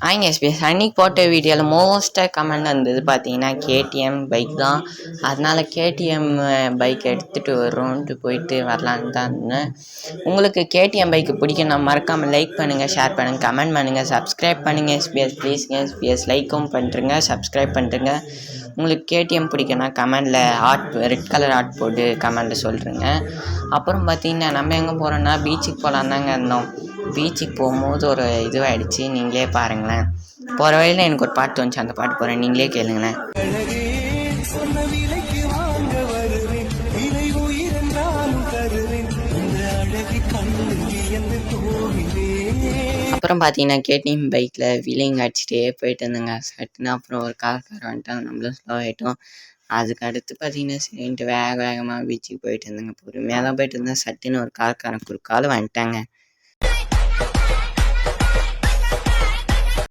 SBS அன்னைக்கு போட்ட வீடியோவில் மோஸ்ட்டாக கமெண்ட் வந்தது பார்த்தீங்கன்னா கேடிஎம் பைக் தான். அதனால் கேடிஎம் பைக் எடுத்துகிட்டு வரோன்ட்டு போயிட்டு வரலான்னு தான் இருந்தேன். உங்களுக்கு கேடிஎம் பைக்கு பிடிக்கும்னா மறக்காமல் லைக் பண்ணுங்கள், ஷேர் பண்ணுங்கள், கமெண்ட் பண்ணுங்கள், சப்ஸ்கிரைப் பண்ணுங்கள். எஸ்பிஎஸ் ப்ளீஸுங்க எஸ்பிஎஸ் லைக்கும் பண்ணுறங்க, சப்ஸ்கிரைப் பண்ணுறங்க. உங்களுக்கு கேடிஎம் பிடிக்கும்னா கமெண்டில் ரெட் கலர் ஆர்ட் போட்டு கமெண்டில் சொல்கிறேங்க. அப்புறம் பார்த்தீங்கன்னா நம்ம எங்கே போகிறோன்னா பீச்சுக்கு போகலான்னு தாங்க இருந்தோம். பீச்சுக்கு போகும்போது ஒரு இதுவாகிடுச்சு, நீங்களே பாருங்களேன். போகிற வழியில் எனக்கு ஒரு பாட்டு வந்துச்சு, அந்த பாட்டு போகிறேன், நீங்களே கேளுங்களேன். அப்புறம் பார்த்தீங்கன்னா கேடிஎம் பைக்கில் வீலிங் அடிச்சுட்டே போயிட்டு இருந்தேங்க. சட்டுன்னு அப்புறம் ஒரு கார் வந்துட்டாங்க, நம்மளும் ஸ்லோ ஆகிட்டோம். அதுக்கு அடுத்து பார்த்தீங்கன்னா சரின்ட்டு வேகமாக பீச்சுக்கு போயிட்டு இருந்தேங்க. பொறுமையாக தான் போயிட்டு இருந்தேன். சட்டுன்னு ஒரு கார்காரன் குறுக்கால வந்துட்டாங்க.